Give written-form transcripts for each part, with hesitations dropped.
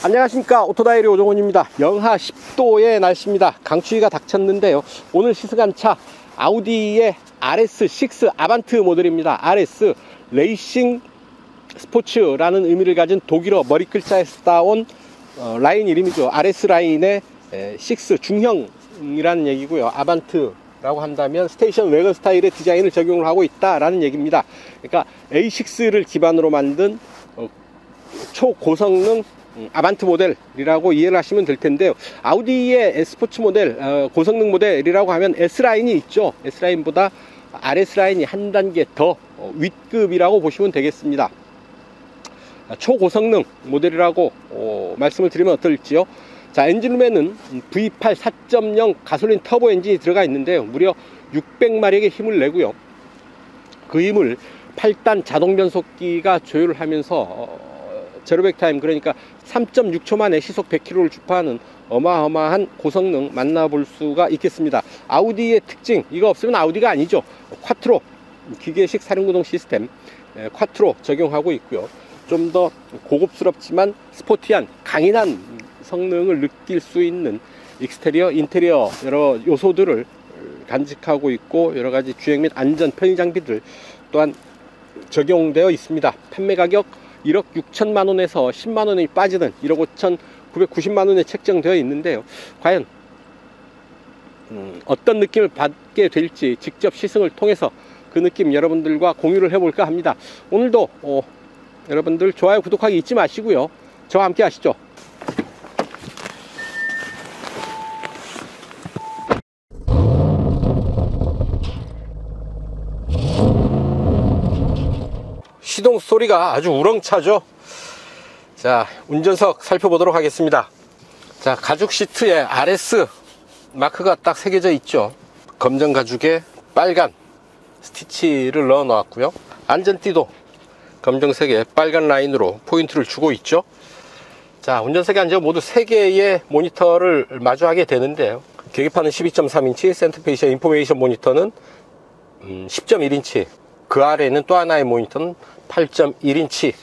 안녕하십니까, 오토다이리 오종원입니다. 영하 10도의 날씨입니다. 강추위가 닥쳤는데요, 오늘 시승한 차 아우디의 RS6 아반트 모델입니다. RS 레이싱 스포츠라는 의미를 가진 독일어 머리 글자에서 따온 라인 이름이죠. RS 라인의 6 중형이라는 얘기고요. 아반트라고 한다면 스테이션 웨건 스타일의 디자인을 적용을 하고 있다라는 얘기입니다. 그러니까 A6를 기반으로 만든 초고성능 아반트 모델이라고 이해를 하시면 될 텐데요. 아우디의 스포츠 모델, 고성능 모델이라고 하면 S라인이 있죠. S라인보다 RS라인이 한 단계 더 윗급이라고 보시면 되겠습니다. 초고성능 모델이라고 말씀을 드리면 어떨지요. 자, 엔진룸에는 V8 4.0 가솔린 터보 엔진이 들어가 있는데요, 무려 600마력의 힘을 내고요, 그 힘을 8단 자동 변속기가 조율을 하면서 제로백 타임, 그러니까 3.6초 만에 시속 100km를 주파하는 어마어마한 고성능 만나볼 수가 있겠습니다. 아우디의 특징, 이거 없으면 아우디가 아니죠. 콰트로 기계식 사륜구동 시스템 콰트로 적용하고 있고요. 좀 더 고급스럽지만 스포티한 강인한 성능을 느낄 수 있는 익스테리어, 인테리어 여러 요소들을 간직하고 있고, 여러가지 주행 및 안전 편의 장비들 또한 적용되어 있습니다. 판매 가격 1억 6천만원에서 10만원이 빠지는 1억 5,990만원에 책정되어 있는데요, 과연 어떤 느낌을 받게 될지 직접 시승을 통해서 그 느낌 여러분들과 공유를 해볼까 합니다. 오늘도 여러분들 좋아요, 구독하기 잊지 마시고요, 저와 함께 하시죠. 시동 소리가 아주 우렁차죠. 자, 운전석 살펴보도록 하겠습니다. 자, 가죽 시트에 RS 마크가 딱 새겨져 있죠. 검정 가죽에 빨간 스티치를 넣어 놓았고요, 안전띠도 검정색의 빨간 라인으로 포인트를 주고 있죠. 자, 운전석에 앉아 모두 3개의 모니터를 마주하게 되는데요, 계기판은 12.3인치, 센터페이시아 인포메이션 모니터는 10.1인치, 그 아래에는 또 하나의 모니터는 8.1인치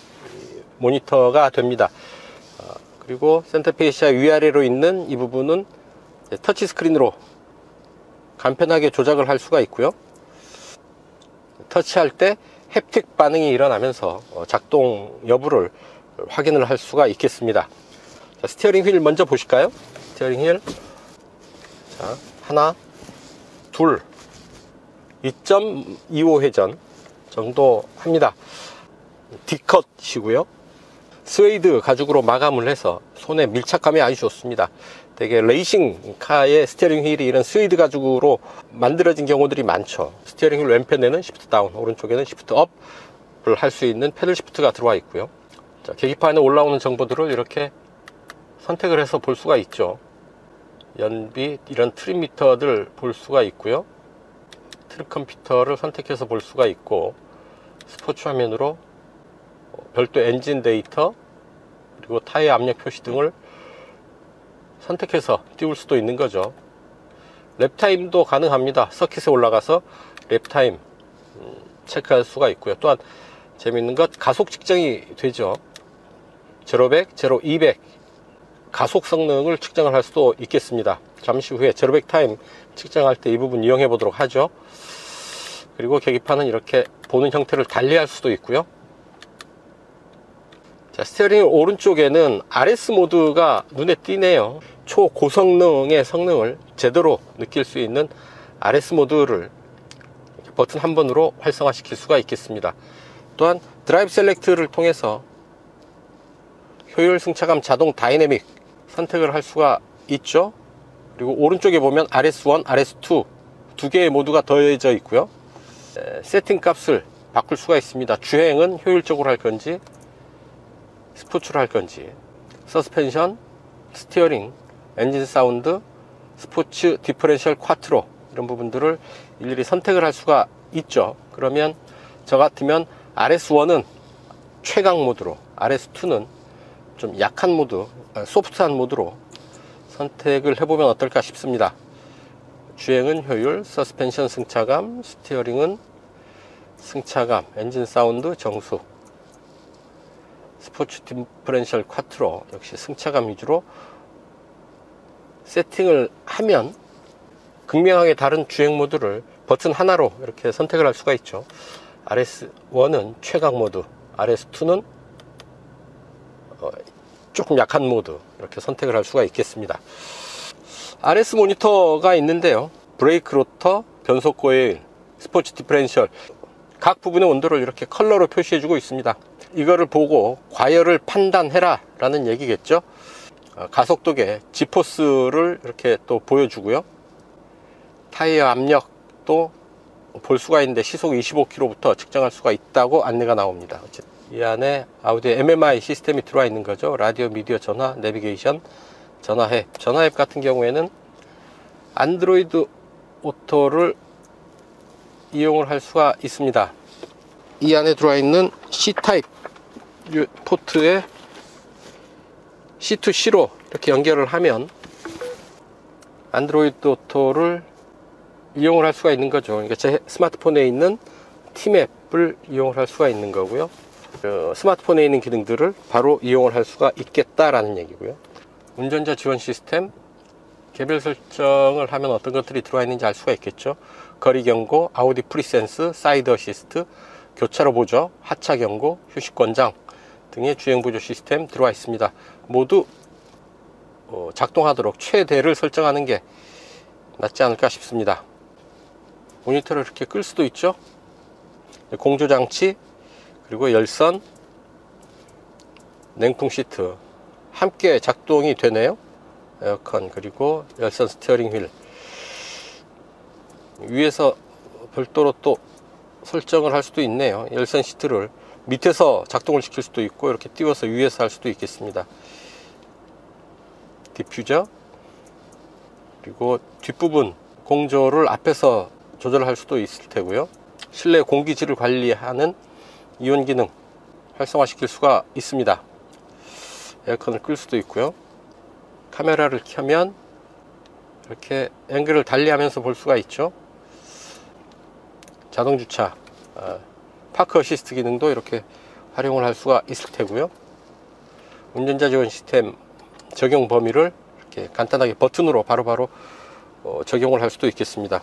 모니터가 됩니다. 그리고 센터페이시아 위아래로 있는 이 부분은 터치 스크린으로 간편하게 조작을 할 수가 있고요, 터치할 때 햅틱 반응이 일어나면서 작동 여부를 확인을 할 수가 있겠습니다. 자, 스티어링 휠 먼저 보실까요? 스티어링 휠, 자, 하나, 둘, 2.25회전 정도 합니다. D컷이고요, 스웨이드 가죽으로 마감을 해서 손에 밀착감이 아주 좋습니다. 되게 레이싱 카의 스티어링 휠이 이런 스웨이드 가죽으로 만들어진 경우들이 많죠. 스티어링 휠 왼편에는 시프트 다운, 오른쪽에는 시프트 업을 할 수 있는 패들 시프트가 들어와 있고요. 자, 계기판에 올라오는 정보들을 이렇게 선택을 해서 볼 수가 있죠. 연비, 이런 트림 미터들 볼 수가 있고요, 트립 컴퓨터를 선택해서 볼 수가 있고, 스포츠 화면으로 별도 엔진 데이터, 그리고 타이어 압력 표시 등을 선택해서 띄울 수도 있는 거죠. 랩타임도 가능합니다. 서킷에 올라가서 랩타임 체크할 수가 있고요. 또한 재밌는 것, 가속 측정이 되죠. 0-100, 0-200 가속 성능을 측정을 할 수도 있겠습니다. 잠시 후에 0-100 타임 측정할 때 이 부분 이용해 보도록 하죠. 그리고 계기판은 이렇게 보는 형태를 달리할 수도 있고요. 자, 스티어링 오른쪽에는 RS 모드가 눈에 띄네요. 초고성능의 성능을 제대로 느낄 수 있는 RS 모드를 버튼 한 번으로 활성화시킬 수가 있겠습니다. 또한 드라이브 셀렉트를 통해서 효율, 승차감, 자동, 다이내믹 선택을 할 수가 있죠. 그리고 오른쪽에 보면 RS1, RS2 두 개의 모드가 더해져 있고요, 세팅 값을 바꿀 수가 있습니다. 주행은 효율적으로 할 건지 스포츠로 할 건지, 서스펜션, 스티어링, 엔진 사운드, 스포츠, 디퍼렌셜, 콰트로 이런 부분들을 일일이 선택을 할 수가 있죠. 그러면 저 같으면 RS1은 최강 모드로, RS2는 좀 약한 모드, 소프트한 모드로 선택을 해보면 어떨까 싶습니다. 주행은 효율, 서스펜션 승차감, 스티어링은 승차감, 엔진 사운드 정수, 스포츠 디퍼런셜 쿼트로 역시 승차감 위주로 세팅을 하면 극명하게 다른 주행 모드를 버튼 하나로 이렇게 선택을 할 수가 있죠. RS1은 최강 모드, RS2는 조금 약한 모드, 이렇게 선택을 할 수가 있겠습니다. RS 모니터가 있는데요, 브레이크 로터, 변속 코일, 스포츠 디퍼런셜 각 부분의 온도를 이렇게 컬러로 표시해 주고 있습니다. 이거를 보고 과열을 판단해라 라는 얘기겠죠. 가속도계 G포스를 이렇게 또 보여주고요, 타이어 압력도 볼 수가 있는데 시속 25km부터 측정할 수가 있다고 안내가 나옵니다. 이 안에 아우디 MMI 시스템이 들어와 있는 거죠. 라디오, 미디어, 전화, 내비게이션, 전화 앱 같은 경우에는 안드로이드 오토를 이용을 할 수가 있습니다. 이 안에 들어와 있는 C타입 포트에 C2C로 이렇게 연결을 하면 안드로이드 오토를 이용을 할 수가 있는 거죠. 그러니까 제 스마트폰에 있는 T맵을 이용을 할 수가 있는 거고요. 스마트폰에 있는 기능들을 바로 이용을 할 수가 있겠다라는 얘기고요. 운전자 지원 시스템, 개별 설정을 하면 어떤 것들이 들어와 있는지 알 수가 있겠죠. 거리 경고, 아우디 프리센스, 사이드 어시스트, 교차로 보조, 하차 경고, 휴식 권장 등의 주행 보조 시스템 들어와 있습니다. 모두 작동하도록 최대를 설정하는 게 낫지 않을까 싶습니다. 모니터를 이렇게 끌 수도 있죠. 공조장치, 그리고 열선, 냉풍 시트 함께 작동이 되네요. 에어컨, 그리고 열선 스티어링 휠. 위에서 별도로 또 설정을 할 수도 있네요. 열선 시트를 밑에서 작동을 시킬 수도 있고, 이렇게 띄워서 위에서 할 수도 있겠습니다. 디퓨저, 그리고 뒷부분 공조를 앞에서 조절할 수도 있을 테고요. 실내 공기질을 관리하는 이온 기능 활성화 시킬 수가 있습니다. 에어컨을 끌 수도 있고요. 카메라를 켜면 이렇게 앵글을 달리하면서 볼 수가 있죠. 자동 주차, 파크 어시스트 기능도 이렇게 활용을 할 수가 있을 테고요. 운전자 지원 시스템 적용 범위를 이렇게 간단하게 버튼으로 바로바로 적용을 할 수도 있겠습니다.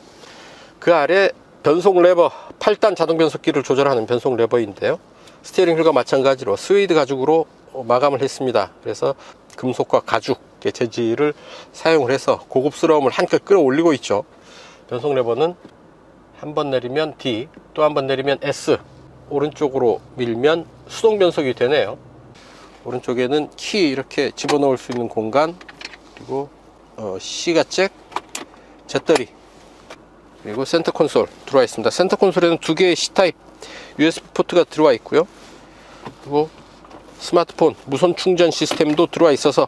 그 아래 변속 레버, 8단 자동 변속기를 조절하는 변속 레버인데요, 스티어링 휠과 마찬가지로 스웨이드 가죽으로 마감을 했습니다. 그래서 금속과 가죽의 재질을 사용을 해서 고급스러움을 한껏 끌어올리고 있죠. 변속 레버는 한 번 내리면 D, 또 한 번 내리면 S, 오른쪽으로 밀면 수동 변속이 되네요. 오른쪽에는 키 이렇게 집어넣을 수 있는 공간, 그리고 C가 잭, 재떨이, 그리고 센터 콘솔 들어와 있습니다. 센터 콘솔에는 두 개의 C타입 USB 포트가 들어와 있고요. 그리고 스마트폰 무선 충전 시스템도 들어와 있어서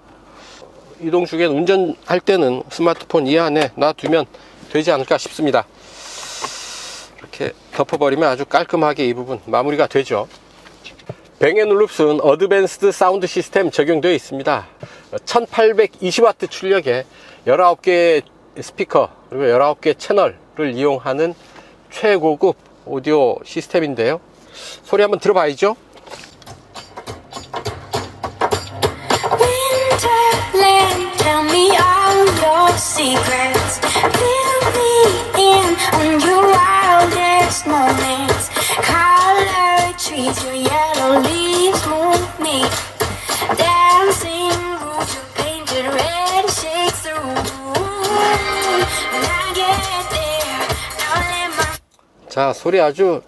이동 중에 운전할 때는 스마트폰 이 안에 놔두면 되지 않을까 싶습니다. 이렇게 덮어버리면 아주 깔끔하게 이 부분 마무리가 되죠. 뱅앤올룹스는 어드밴스드 사운드 시스템 적용되어 있습니다. 1820W 출력에 19개의 스피커, 그리고 19개 채널을 이용하는 최고급 오디오 시스템인데요, 소리 한번 들어봐야죠. Tell me all your secrets. Fill me in on your wildest moments. Color trees, your yellow leaves move me. Dancing roots, your painted red shakes the room. When I get there, I'll let my... 자, 소리 아주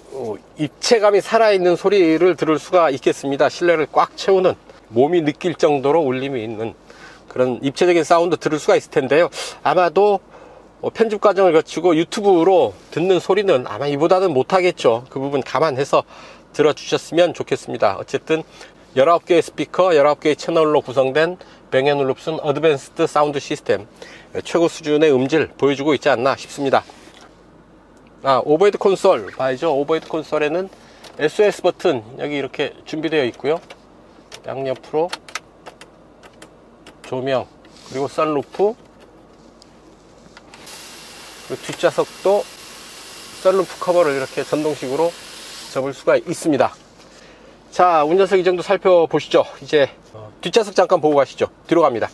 입체감이 살아있는 소리를 들을 수가 있겠습니다. 실내를 꽉 채우는, 몸이 느낄 정도로 울림이 있는 그런 입체적인 사운드 들을 수가 있을 텐데요, 아마도 편집 과정을 거치고 유튜브로 듣는 소리는 아마 이보다는 못하겠죠. 그 부분 감안해서 들어주셨으면 좋겠습니다. 어쨌든 19개의 스피커, 19개의 채널로 구성된 뱅앤올룹슨 어드밴스드 사운드 시스템, 최고 수준의 음질 보여주고 있지 않나 싶습니다. 오버헤드 콘솔 봐야죠. 오버헤드 콘솔에는 SOS 버튼 여기 이렇게 준비되어 있고요, 양옆으로 조명, 그리고 썬루프, 그리고 뒷좌석도 썬루프 커버를 이렇게 전동식으로 접을 수가 있습니다. 자, 운전석 이정도 살펴보시죠. 이제 뒷좌석 잠깐 보고 가시죠. 뒤로 갑니다.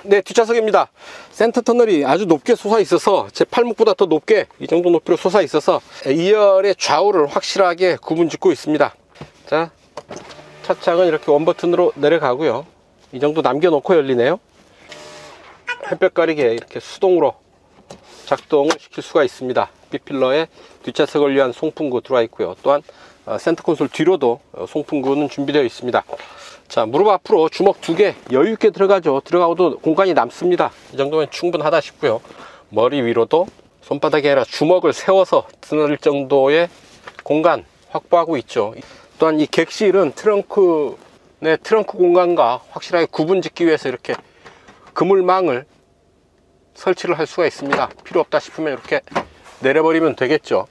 네, 뒷좌석입니다. 센터 터널이 아주 높게 솟아 있어서 제 팔목보다 더 높게 이 정도 높이로 솟아 있어서 2열의 좌우를 확실하게 구분 짓고 있습니다. 자, 차창은 이렇게 원버튼으로 내려가고요. 이 정도 남겨놓고 열리네요. 햇볕 가리개 이렇게 수동으로 작동을 시킬 수가 있습니다. B필러에 뒷좌석을 위한 송풍구 들어와 있고요. 또한 센터 콘솔 뒤로도 송풍구는 준비되어 있습니다. 자, 무릎 앞으로 주먹 2개 여유있게 들어가죠. 들어가고도 공간이 남습니다. 이 정도면 충분하다 싶고요. 머리 위로도 손바닥이 아니라 주먹을 세워서 드늘 정도의 공간 확보하고 있죠. 또한 이 객실은 트렁크 공간과 확실하게 구분 짓기 위해서 이렇게 그물망을 설치를 할 수가 있습니다. 필요 없다 싶으면 이렇게 내려버리면 되겠죠.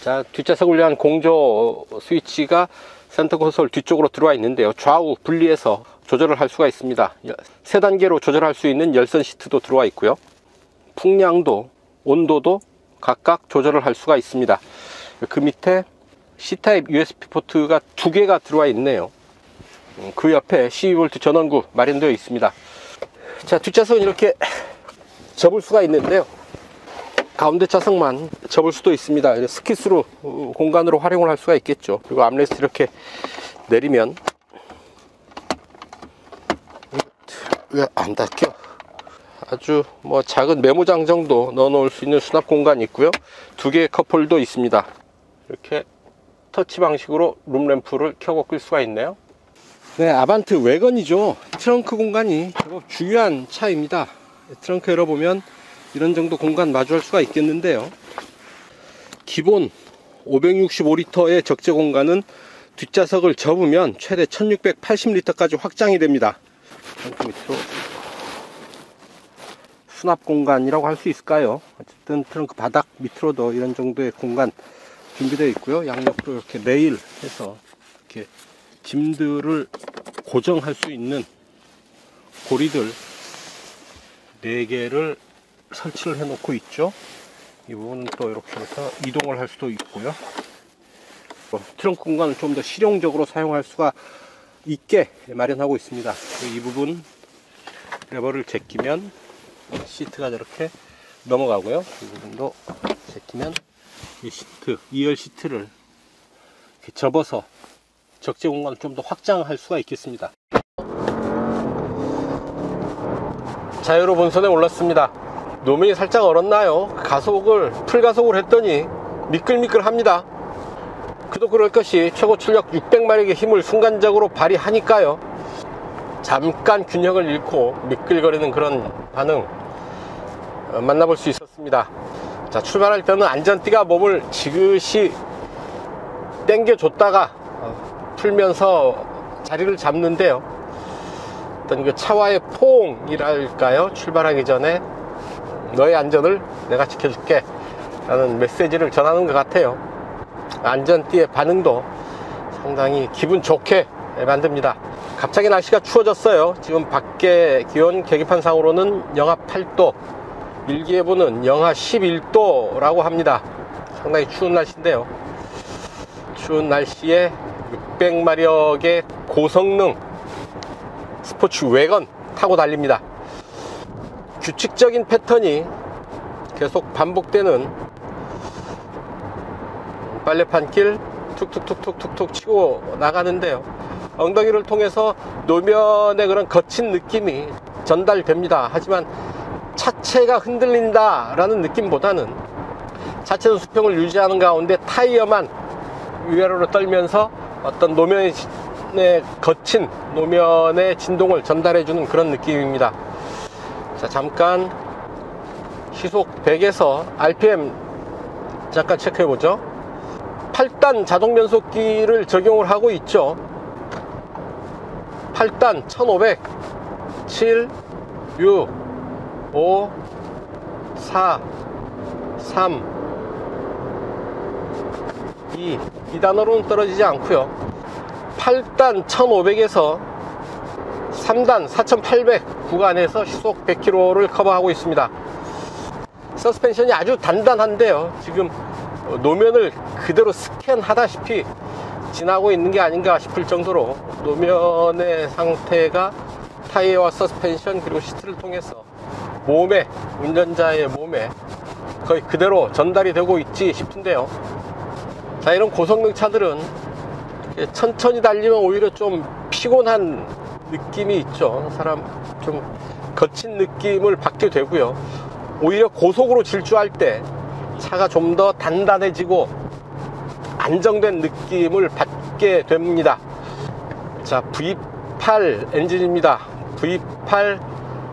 자, 뒷좌석을 위한 공조 스위치가 센터 콘솔 뒤쪽으로 들어와 있는데요. 좌우 분리해서 조절을 할 수가 있습니다. 3단계로 조절할 수 있는 열선 시트도 들어와 있고요. 풍량도, 온도도 각각 조절을 할 수가 있습니다. 그 밑에 C타입 USB 포트가 2개가 들어와 있네요. 그 옆에 12V 전원구 마련되어 있습니다. 자, 뒷좌석은 이렇게 접을 수가 있는데요. 가운데 좌석만 접을 수도 있습니다. 스키스루 공간으로 활용을 할 수가 있겠죠. 그리고 암레스트 이렇게 내리면 왜 안 닫혀? 아주 뭐 작은 메모장 정도 넣어 놓을 수 있는 수납 공간이 있고요. 2개의 컵홀더 있습니다. 이렇게 터치 방식으로 룸램프를 켜고 끌 수가 있네요. 네, 아반트 외건이죠. 트렁크 공간이 제법 중요한 차입니다. 트렁크 열어보면 이런 정도 공간 마주할 수가 있겠는데요. 기본 565리터의 적재 공간은 뒷좌석을 접으면 최대 1680리터까지 확장이 됩니다. 밑으로 수납 공간이라고 할 수 있을까요? 어쨌든 트렁크 바닥 밑으로도 이런 정도의 공간 준비되어 있고요. 양옆으로 이렇게 레일 해서 이렇게 짐들을 고정할 수 있는 고리들 4개를 설치를 해 놓고 있죠. 이 부분은 또 이렇게 해서 이동을 할 수도 있고요. 트렁크 공간을 좀 더 실용적으로 사용할 수가 있게 마련하고 있습니다. 이 부분 레버를 제끼면 시트가 저렇게 넘어가고요. 이 부분도 제끼면 이 시트, 2열 시트를 이렇게 접어서 적재 공간을 좀 더 확장할 수가 있겠습니다. 자유로 본선에 올랐습니다. 노면이 살짝 얼었나요? 풀가속을 했더니 미끌미끌합니다. 그도 그럴 것이 최고 출력 600마력의 힘을 순간적으로 발휘하니까요. 잠깐 균형을 잃고 미끌거리는 그런 반응 만나볼 수 있었습니다. 자, 출발할 때는 안전띠가 몸을 지그시 당겨줬다가 풀면서 자리를 잡는데요. 어떤 그 차와의 포옹이랄까요? 출발하기 전에 너의 안전을 내가 지켜줄게 라는 메시지를 전하는 것 같아요. 안전띠의 반응도 상당히 기분 좋게 만듭니다. 갑자기 날씨가 추워졌어요. 지금 밖에 기온 계기판상으로는 영하 8도, 일기예보는 영하 11도라고 합니다. 상당히 추운 날씨인데요. 추운 날씨에 600마력의 고성능 스포츠 외건 타고 달립니다. 규칙적인 패턴이 계속 반복되는 빨래판길 툭툭툭툭툭툭 치고 나가는데요. 엉덩이를 통해서 노면의 그런 거친 느낌이 전달됩니다. 하지만 차체가 흔들린다 라는 느낌보다는 차체는 수평을 유지하는 가운데 타이어만 위아래로 떨면서 어떤 노면의 거친 노면의 진동을 전달해주는 그런 느낌입니다. 자, 잠깐 시속 100에서 RPM 잠깐 체크해보죠. 8단 자동 변속기를 적용을 하고 있죠. 8단 1500 7 6 5 4 3 2 2단으로는 떨어지지 않고요. 8단 1500에서 3단 4800 구간에서 시속 100km를 커버하고 있습니다. 서스펜션이 아주 단단한데요. 지금 노면을 그대로 스캔하다시피 지나고 있는 게 아닌가 싶을 정도로 노면의 상태가 타이어와 서스펜션 그리고 시트를 통해서 몸에, 운전자의 몸에 거의 그대로 전달이 되고 있지 싶은데요. 자, 이런 고성능 차들은 천천히 달리면 오히려 좀 피곤한 느낌이 있죠. 사람 좀 거친 느낌을 받게 되고요. 오히려 고속으로 질주할 때 차가 좀 더 단단해지고 안정된 느낌을 받게 됩니다. 자, V8 엔진입니다. V8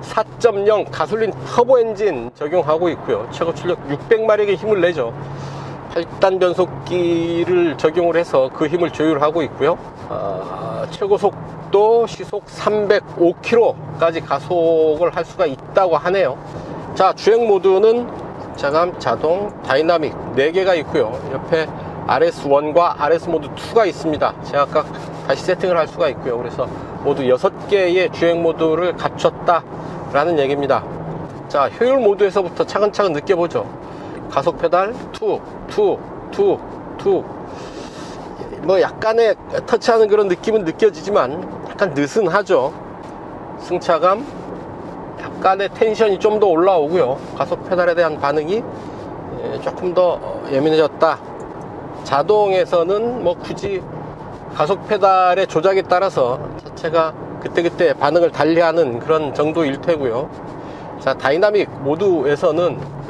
4.0 가솔린 터보 엔진 적용하고 있고요. 최고 출력 600마력의 힘을 내죠. 8단 변속기를 적용을 해서 그 힘을 조율하고 있고요. 최고 속도 시속 305km까지 가속을 할 수가 있다고 하네요. 자, 주행 모드는 자감, 자동, 다이나믹 4개가 있고요. 옆에 RS1과 RS모드2가 있습니다. 제가 다시 세팅을 할 수가 있고요. 그래서 모두 6개의 주행 모드를 갖췄다 라는 얘기입니다. 자, 효율 모드에서부터 차근차근 느껴보죠. 가속 페달 툭 뭐 약간의 터치하는 그런 느낌은 느껴지지만 약간 느슨하죠. 승차감, 약간의 텐션이 좀 더 올라오고요. 가속 페달에 대한 반응이 조금 더 예민해졌다. 자동에서는 뭐 굳이 가속 페달의 조작에 따라서 자체가 그때그때 반응을 달리하는 그런 정도일 테고요. 자, 다이나믹 모드에서는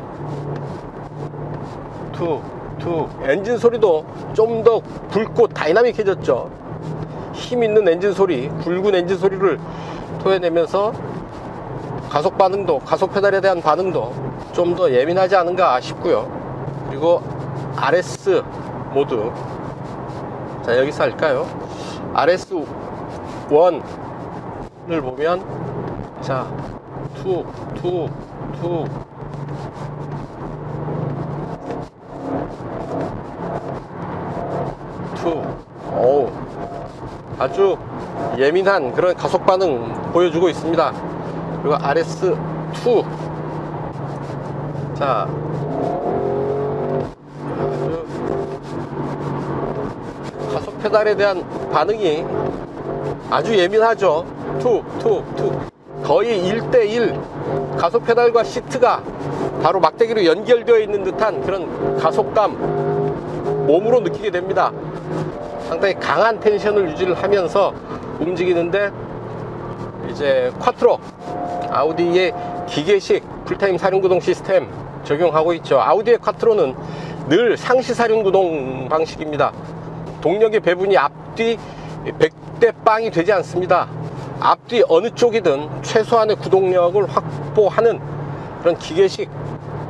엔진 소리도 좀 더 굵고 다이나믹해졌죠. 힘 있는 엔진 소리, 굵은 엔진 소리를 토해내면서 가속 반응도, 가속 페달에 대한 반응도 좀 더 예민하지 않은가 싶고요. 그리고 RS 모드, 자, 여기서 할까요? RS1을 보면, 자, 아주 예민한 그런 가속 반응 보여주고 있습니다. 그리고 RS2, 자, 아주 가속 페달에 대한 반응이 아주 예민하죠. 거의 1대1 가속 페달과 시트가 바로 막대기로 연결되어 있는 듯한 그런 가속감 몸으로 느끼게 됩니다. 상당히 강한 텐션을 유지를 하면서 움직이는데, 이제 쿼트로, 아우디의 기계식 풀타임 사륜구동 시스템 적용하고 있죠. 아우디의 쿼트로는 늘 상시 사륜구동 방식입니다. 동력의 배분이 앞뒤 100대 빵이 되지 않습니다. 앞뒤 어느 쪽이든 최소한의 구동력을 확보하는 그런 기계식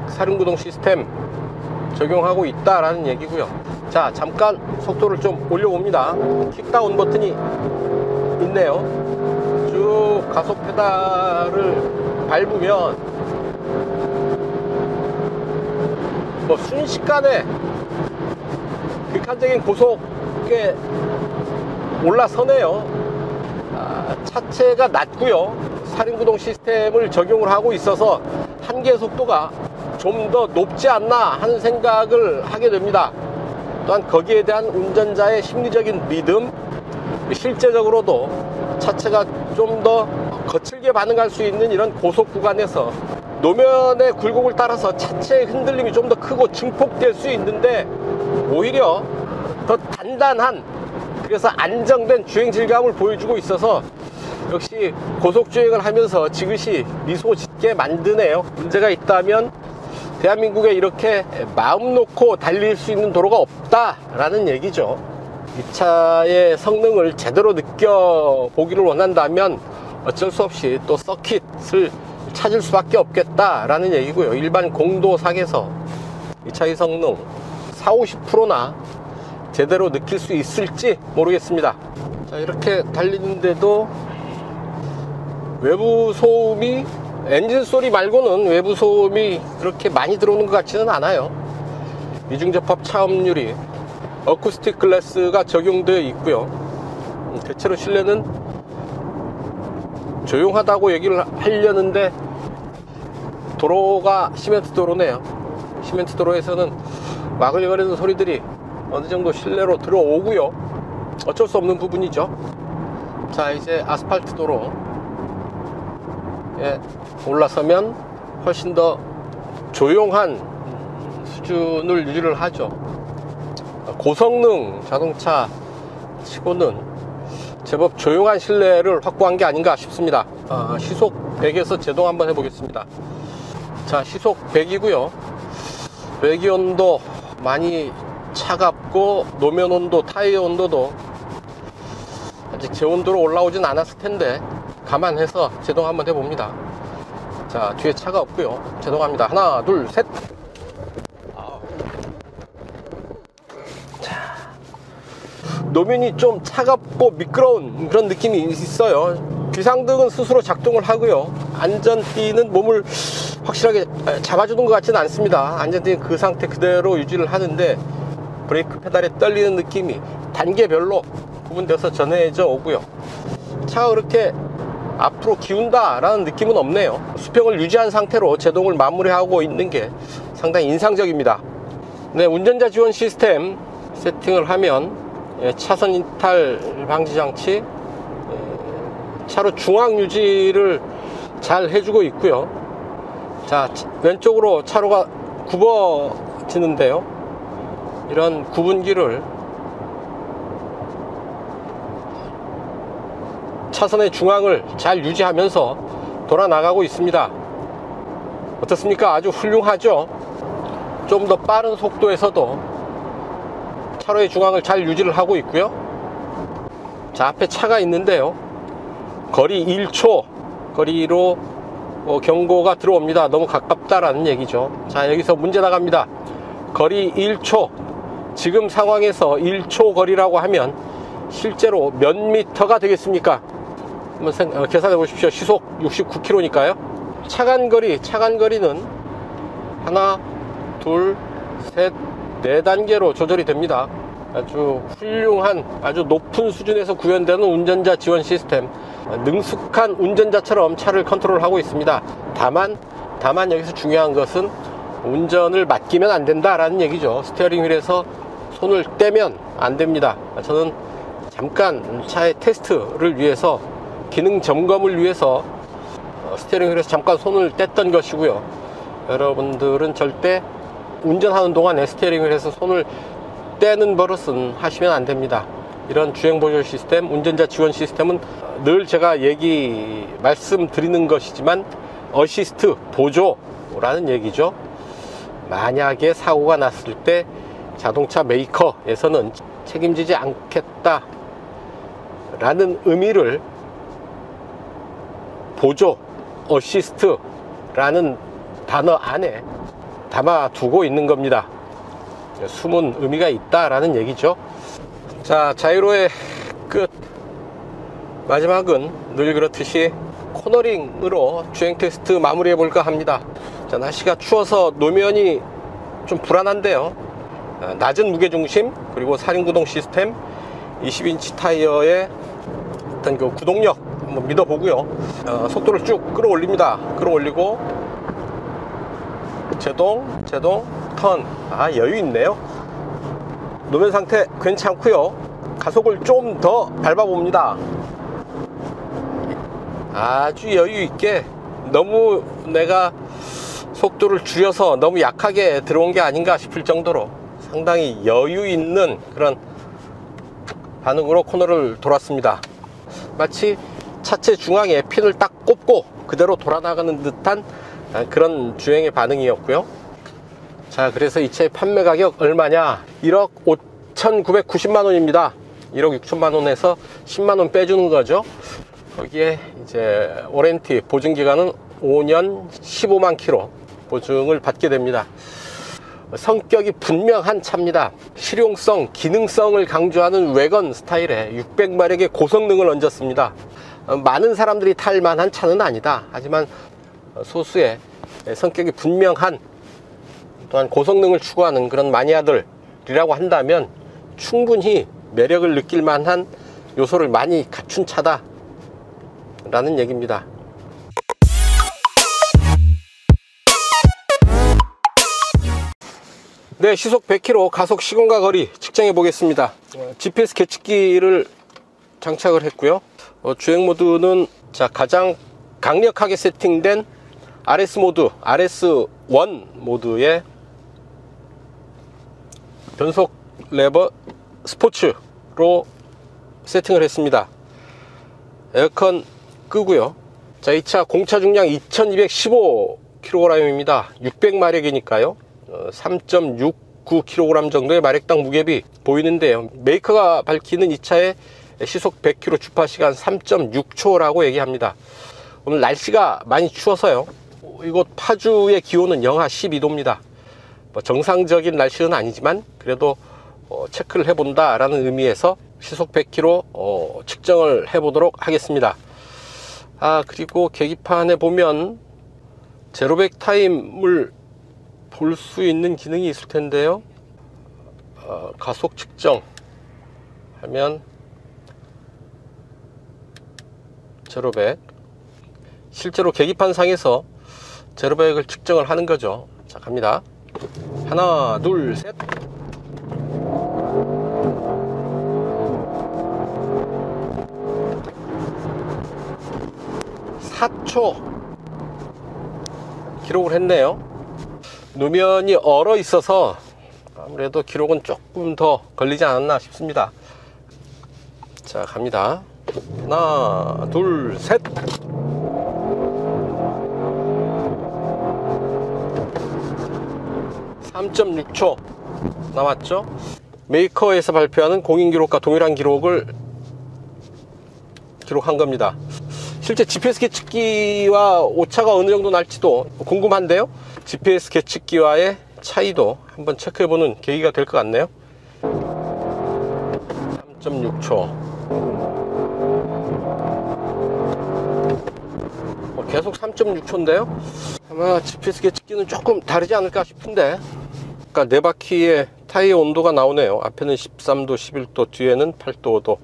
사륜구동 시스템 적용하고 있다라는 얘기고요. 자, 잠깐 속도를 좀 올려봅니다. 킥다운 버튼이 있네요. 쭉 가속 페달을 밟으면 뭐 순식간에 극한적인 고속에 올라서네요. 차체가 낮고요. 사륜구동 시스템을 적용을 하고 있어서 한계 속도가 좀 더 높지 않나 하는 생각을 하게 됩니다. 또한 거기에 대한 운전자의 심리적인 리듬, 실제적으로도 차체가 좀 더 거칠게 반응할 수 있는 이런 고속 구간에서 노면의 굴곡을 따라서 차체의 흔들림이 좀 더 크고 증폭될 수 있는데, 오히려 더 단단한, 그래서 안정된 주행 질감을 보여주고 있어서 역시 고속주행을 하면서 지그시 미소 짓게 만드네요. 문제가 있다면 대한민국에 이렇게 마음 놓고 달릴 수 있는 도로가 없다라는 얘기죠. 이 차의 성능을 제대로 느껴보기를 원한다면 어쩔 수 없이 또 서킷을 찾을 수밖에 없겠다라는 얘기고요. 일반 공도상에서 이 차의 성능 40-50%나 제대로 느낄 수 있을지 모르겠습니다. 자, 이렇게 달리는데도 외부 소음이, 엔진 소리 말고는 외부 소음이 그렇게 많이 들어오는 것 같지는 않아요. 이중접합 차음유리, 어쿠스틱 글래스가 적용되어 있고요. 대체로 실내는 조용하다고 얘기를 하려는데, 도로가 시멘트 도로네요. 시멘트 도로에서는 와글와글거리는 소리들이 어느 정도 실내로 들어오고요. 어쩔 수 없는 부분이죠. 자, 이제 아스팔트 도로에 올라서면 훨씬 더 조용한 수준을 유지를 하죠. 고성능 자동차 치고는 제법 조용한 실내를 확보한 게 아닌가 싶습니다. 시속 100에서 제동 한번 해보겠습니다. 자, 시속 100이고요 배기온도 많이 차갑고 노면 온도, 타이어 온도도 아직 제 온도로 올라오진 않았을 텐데 감안해서 제동 한번 해봅니다. 자, 뒤에 차가 없고요 제동합니다. 하나, 둘, 셋. 자, 노면이 좀 차갑고 미끄러운 그런 느낌이 있어요. 비상등은 스스로 작동을 하고요 안전띠는 몸을 확실하게 잡아주는 것 같지는 않습니다. 안전띠는 그 상태 그대로 유지를 하는데 브레이크 페달에 떨리는 느낌이 단계별로 구분돼서 전해져 오고요 차가 그렇게 앞으로 기운다 라는 느낌은 없네요. 수평을 유지한 상태로 제동을 마무리하고 있는 게 상당히 인상적입니다. 네, 운전자 지원 시스템 세팅을 하면 차선 이탈 방지 장치, 차로 중앙 유지를 잘 해주고 있고요. 자, 왼쪽으로 차로가 굽어지는데요 이런 구분기를 차선의 중앙을 잘 유지하면서 돌아 나가고 있습니다. 어떻습니까? 아주 훌륭하죠? 좀 더 빠른 속도에서도 차로의 중앙을 잘 유지를 하고 있고요. 자, 앞에 차가 있는데요 거리 1초 거리로 경고가 들어옵니다. 너무 가깝다라는 얘기죠. 자, 여기서 문제 나갑니다. 거리 1초, 지금 상황에서 1초 거리라고 하면 실제로 몇 미터가 되겠습니까? 한번 계산해 보십시오. 시속 69km니까요 차간거리는 하나, 둘, 셋, 네 단계로 조절이 됩니다. 아주 훌륭한, 아주 높은 수준에서 구현되는 운전자 지원 시스템. 능숙한 운전자처럼 차를 컨트롤하고 있습니다. 다만 여기서 중요한 것은 운전을 맡기면 안 된다라는 얘기죠. 스티어링 휠에서 손을 떼면 안 됩니다. 저는 잠깐 차의 테스트를 위해서, 기능 점검을 위해서 스티어링 휠에서 잠깐 손을 뗐던 것이고요. 여러분들은 절대 운전하는 동안에 스티어링 휠에서 손을 떼는 버릇은 하시면 안 됩니다. 이런 주행보조 시스템, 운전자 지원 시스템은 늘 제가 말씀드리는 것이지만 어시스트, 보조라는 얘기죠. 만약에 사고가 났을 때 자동차 메이커에서는 책임지지 않겠다 라는 의미를 보조, 어시스트라는 단어 안에 담아두고 있는 겁니다. 숨은 의미가 있다라는 얘기죠. 자, 자이로의 끝, 마지막은 늘 그렇듯이 코너링으로 주행 테스트 마무리해 볼까 합니다. 자, 날씨가 추워서 노면이 좀 불안한데요. 낮은 무게중심, 그리고 사륜구동 시스템, 20인치 타이어의 어떤 그 구동력 한번 믿어보고요. 속도를 쭉 끌어올립니다. 끌어올리고 제동, 턴. 여유 있네요. 노면 상태 괜찮고요. 가속을 좀 더 밟아봅니다. 아주 여유 있게, 너무 내가 속도를 줄여서 너무 약하게 들어온 게 아닌가 싶을 정도로 상당히 여유 있는 그런 반응으로 코너를 돌았습니다. 마치 차체 중앙에 핀을 딱 꼽고 그대로 돌아나가는 듯한 그런 주행의 반응이었고요. 자, 그래서 이 차의 판매 가격 얼마냐? 1억 5,990만 원입니다. 1억 6천만 원에서 10만 원 빼주는 거죠. 거기에 이제 워런티 보증기간은 5년 15만 킬로 보증을 받게 됩니다. 성격이 분명한 차입니다. 실용성, 기능성을 강조하는 외건 스타일에 600마력의 고성능을 얹었습니다. 많은 사람들이 탈 만한 차는 아니다. 하지만 소수의 성격이 분명한, 또한 고성능을 추구하는 그런 마니아들이라고 한다면 충분히 매력을 느낄 만한 요소를 많이 갖춘 차다 라는 얘기입니다. 네, 시속 100km 가속 시공과 거리 측정해 보겠습니다. GPS 계측기를 장착을 했고요. 주행 모드는 가장 강력하게 세팅된 RS 모드, RS1 모드의 변속 레버 스포츠로 세팅을 했습니다. 에어컨 끄고요. 자, 이 차 공차 중량 2215kg입니다. 600마력이니까요. 3.69kg 정도의 마력당 무게비 보이는데요. 메이커가 밝히는 이 차의 시속 100km 주파시간 3.6초라고 얘기합니다. 오늘 날씨가 많이 추워서요. 이곳 파주의 기온은 영하 12도입니다. 정상적인 날씨는 아니지만 그래도 체크를 해본다 라는 의미에서 시속 100km 측정을 해보도록 하겠습니다. 그리고 계기판에 보면 제로백 타임을 볼 수 있는 기능이 있을 텐데요. 가속 측정 하면 제로백, 실제로 계기판 상에서 제로백을 측정을 하는 거죠. 자, 갑니다. 하나, 둘, 셋. 4초 기록을 했네요. 노면이 얼어 있어서 아무래도 기록은 조금 더 걸리지 않았나 싶습니다. 자, 갑니다. 하나, 둘, 셋. 3.6초 남았죠. 메이커에서 발표하는 공인기록과 동일한 기록을 기록한 겁니다. 실제 GPS 계측기와 오차가 어느 정도 날지도 궁금한데요. GPS 계측기와의 차이도 한번 체크해보는 계기가 될 것 같네요. 3.6초. 계속 3.6초인데요. 아마 GPS 계측기는 조금 다르지 않을까 싶은데, 그러니까 네 바퀴의 타이어 온도가 나오네요. 앞에는 13도, 11도, 뒤에는 8도, 5도.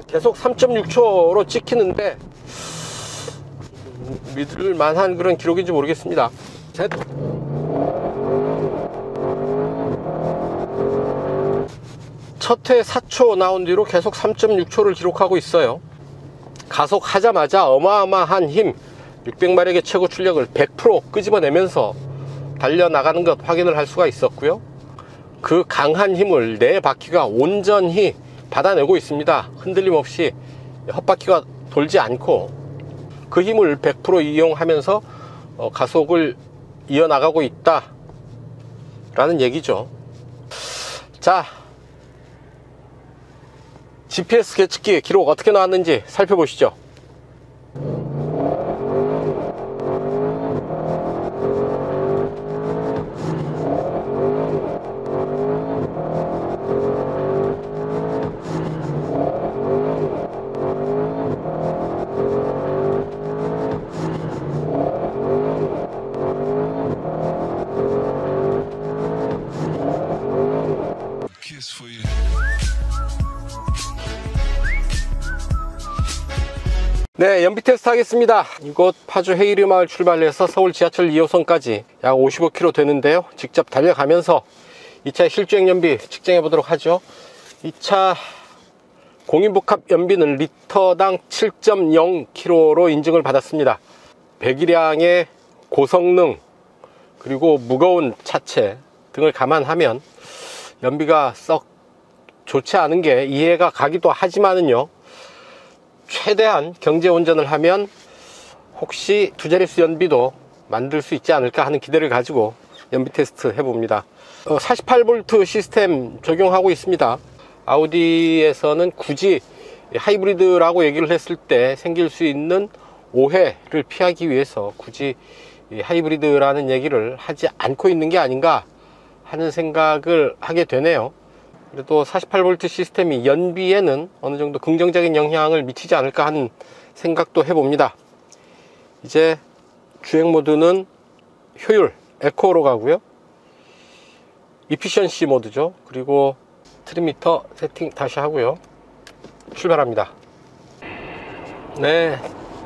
계속 3.6초로 찍히는데 믿을 만한 그런 기록인지 모르겠습니다. 셋. 첫 회 4초 나온 뒤로 계속 3.6초를 기록하고 있어요. 가속하자마자 어마어마한 힘, 600마력의 최고 출력을 100% 끄집어내면서 달려나가는 것 확인을 할 수가 있었고요. 그 강한 힘을 네 바퀴가 온전히 받아내고 있습니다. 흔들림 없이 헛바퀴가 돌지 않고 그 힘을 100% 이용하면서 가속을 이어나가고 있다 라는 얘기죠. 자, GPS 계측기 기록 어떻게 나왔는지 살펴보시죠. 네, 연비 테스트 하겠습니다. 이곳 파주 해이르마을 출발해서 서울 지하철 2호선까지 약 55km 되는데요. 직접 달려가면서 이 차의 실주행 연비 측정해 보도록 하죠. 이 차 공인복합 연비는 리터당 7.0km로 인증을 받았습니다. 배기량의 고성능 그리고 무거운 차체 등을 감안하면 연비가 썩 좋지 않은 게 이해가 가기도 하지만은요, 최대한 경제 운전을 하면 혹시 두 자릿수 연비도 만들 수 있지 않을까 하는 기대를 가지고 연비 테스트 해봅니다. 48V 시스템 적용하고 있습니다. 아우디에서는 굳이 하이브리드라고 얘기를 했을 때 생길 수 있는 오해를 피하기 위해서 굳이 하이브리드라는 얘기를 하지 않고 있는 게 아닌가 하는 생각을 하게 되네요. 그래도 48V 시스템이 연비에는 어느 정도 긍정적인 영향을 미치지 않을까 하는 생각도 해봅니다. 이제 주행 모드는 효율, 에코로 가고요. 이피션시 모드죠. 그리고 트림미터 세팅 다시 하고요. 출발합니다. 네,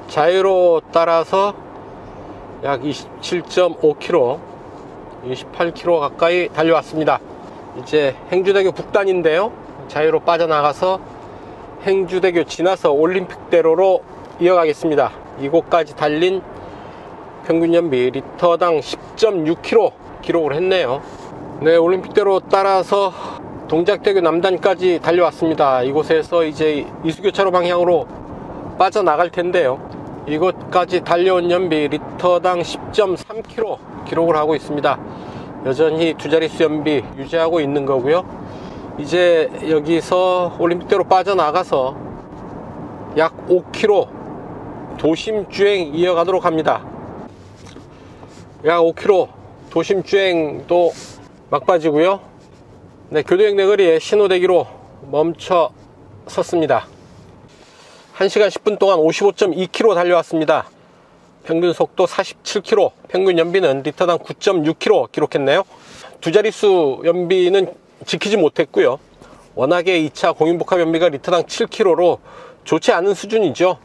자유로 따라서 약 27.5km, 28km 가까이 달려왔습니다. 이제 행주대교 북단인데요, 자유로 빠져나가서 행주대교 지나서 올림픽대로로 이어가겠습니다. 이곳까지 달린 평균 연비 리터당 10.6km 기록을 했네요. 네, 올림픽대로 따라서 동작대교 남단까지 달려왔습니다. 이곳에서 이제 이수교차로 방향으로 빠져나갈 텐데요, 이곳까지 달려온 연비 리터당 10.3km 기록을 하고 있습니다. 여전히 두 자릿수 연비 유지하고 있는 거고요. 이제 여기서 올림픽대로 빠져나가서 약 5km 도심 주행 이어가도록 합니다. 약 5km 도심 주행도 막바지고요. 네, 교도역 내거리에 신호대기로 멈춰 섰습니다. 1시간 10분 동안 55.2km 달려왔습니다. 평균 속도 47km, 평균 연비는 리터당 9.6km 기록했네요. 두 자릿수 연비는 지키지 못했고요. 워낙에 2차 공인복합 연비가 리터당 7km로 좋지 않은 수준이죠.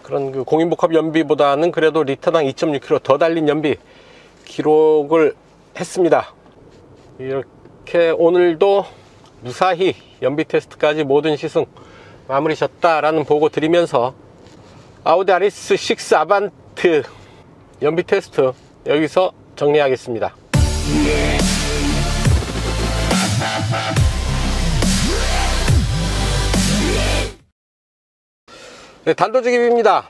그런 그 공인복합 연비보다는 그래도 리터당 2.6km 더 달린 연비 기록을 했습니다. 이렇게 오늘도 무사히 연비 테스트까지 모든 시승 마무리 졌다라는 보고 드리면서 아우디 RS6 아반트 연비 테스트 여기서 정리하겠습니다. 네, 단도직입입니다.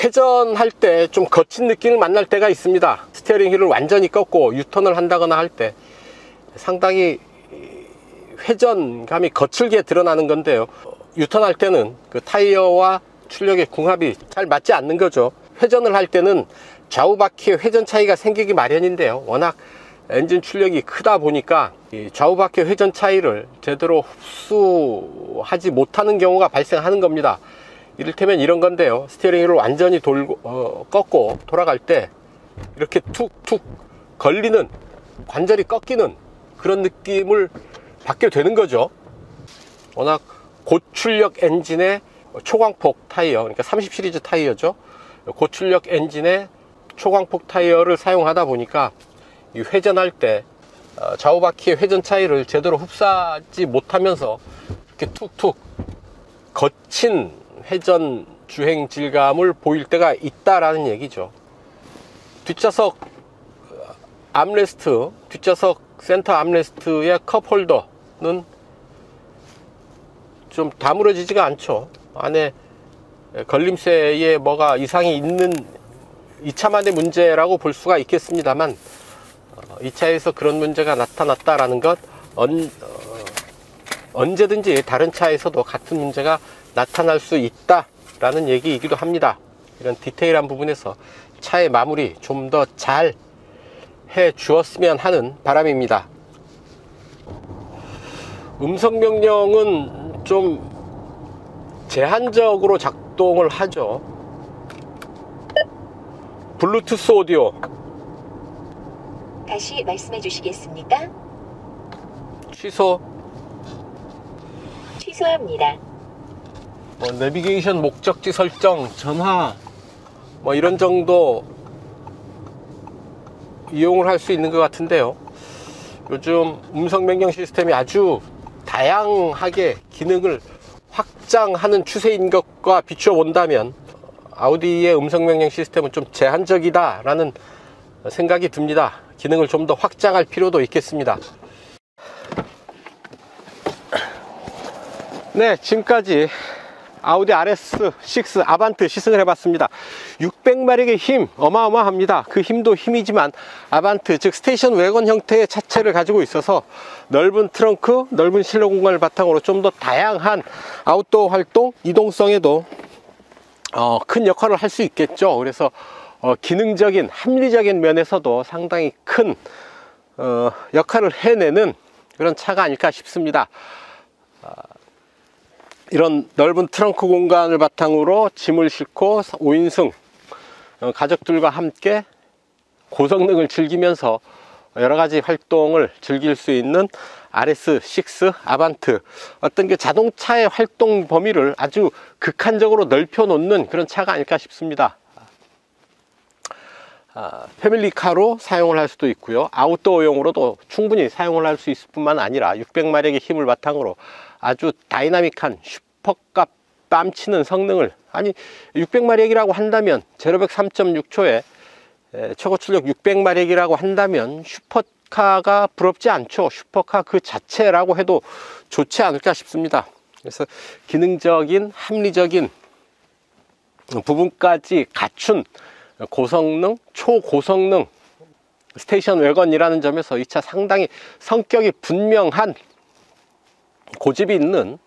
회전할 때 좀 거친 느낌을 만날 때가 있습니다. 스티어링 휠을 완전히 꺾고 유턴을 한다거나 할 때 상당히 회전감이 거칠게 드러나는 건데요, 유턴할 때는 그 타이어와 출력의 궁합이 잘 맞지 않는 거죠. 회전을 할 때는 좌우 바퀴의 회전 차이가 생기기 마련인데요, 워낙 엔진 출력이 크다 보니까 이 좌우 바퀴의 회전 차이를 제대로 흡수하지 못하는 경우가 발생하는 겁니다. 이를테면 이런 건데요, 스티어링 휠을 완전히 꺾고 돌아갈 때 이렇게 툭툭 걸리는, 관절이 꺾이는 그런 느낌을 받게 되는 거죠. 워낙 고출력 엔진의 초광폭 타이어, 그러니까 30 시리즈 타이어죠. 고출력 엔진의 초광폭 타이어를 사용하다 보니까 이 회전할 때 좌우 바퀴의 회전 차이를 제대로 흡수하지 못하면서 이렇게 툭툭 거친 회전 주행 질감을 보일 때가 있다라는 얘기죠. 뒷좌석 암레스트, 뒷좌석 센터 암레스트의 컵홀더는 좀 다물어지지가 않죠. 안에 걸림새에 뭐가 이상이 있는 2차만의 문제라고 볼 수가 있겠습니다만, 2차에서 그런 문제가 나타났다라는 것, 언제든지 다른 차에서도 같은 문제가 나타날 수 있다라는 얘기이기도 합니다. 이런 디테일한 부분에서 차의 마무리 좀 더 잘 해 주었으면 하는 바람입니다. 음성 명령은 좀 제한적으로 작동을 하죠. 블루투스 오디오 다시 말씀해 주시겠습니까? 취소합니다. 내비게이션 목적지 설정, 전화 이런 정도 이용을 할 수 있는 것 같은데요, 요즘 음성 명령 시스템이 아주 다양하게 기능을 확장하는 추세인 것과 비추어 본다면 아우디의 음성 명령 시스템은 좀 제한적이다 라는 생각이 듭니다. 기능을 좀 더 확장할 필요도 있겠습니다. 네, 지금까지 아우디 RS6 아반트 시승을 해봤습니다. 600마력의 힘 어마어마합니다. 그 힘도 힘이지만 아반트, 즉 스테이션 웨건 형태의 차체를 가지고 있어서 넓은 트렁크, 넓은 실내 공간을 바탕으로 좀 더 다양한 아웃도어 활동, 이동성에도 큰 역할을 할 수 있겠죠. 그래서 기능적인, 합리적인 면에서도 상당히 큰 역할을 해내는 그런 차가 아닐까 싶습니다. 이런 넓은 트렁크 공간을 바탕으로 짐을 싣고 5인승 가족들과 함께 고성능을 즐기면서 여러가지 활동을 즐길 수 있는 RS6 아반트, 어떤 그 자동차의 활동 범위를 아주 극한적으로 넓혀 놓는 그런 차가 아닐까 싶습니다. 패밀리카로 사용을 할 수도 있고요. 아웃도어용으로도 충분히 사용을 할 수 있을 뿐만 아니라 600마력의 힘을 바탕으로 아주 다이나믹한 슈퍼카 뺨치는 성능을, 아니 600마력이라고 한다면 제로백 3.6초에 최고 출력 600마력이라고 한다면 슈퍼카가 부럽지 않죠. 슈퍼카 그 자체라고 해도 좋지 않을까 싶습니다. 그래서 기능적인 합리적인 부분까지 갖춘 고성능, 초고성능 스테이션 웨건이라는 점에서 이 차 상당히 성격이 분명한 고집이 있는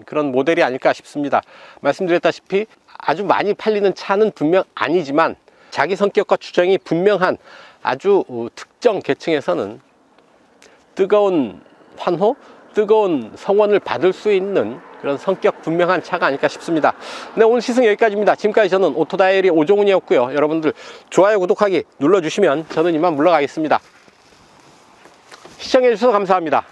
그런 모델이 아닐까 싶습니다. 말씀드렸다시피 아주 많이 팔리는 차는 분명 아니지만 자기 성격과 주장이 분명한 아주 특정 계층에서는 뜨거운 환호, 뜨거운 성원을 받을 수 있는 그런 성격 분명한 차가 아닐까 싶습니다. 네, 오늘 시승 여기까지입니다. 지금까지 저는 오토다이어리 오종훈이었고요. 여러분들 좋아요, 구독하기 눌러주시면 저는 이만 물러가겠습니다. 시청해주셔서 감사합니다.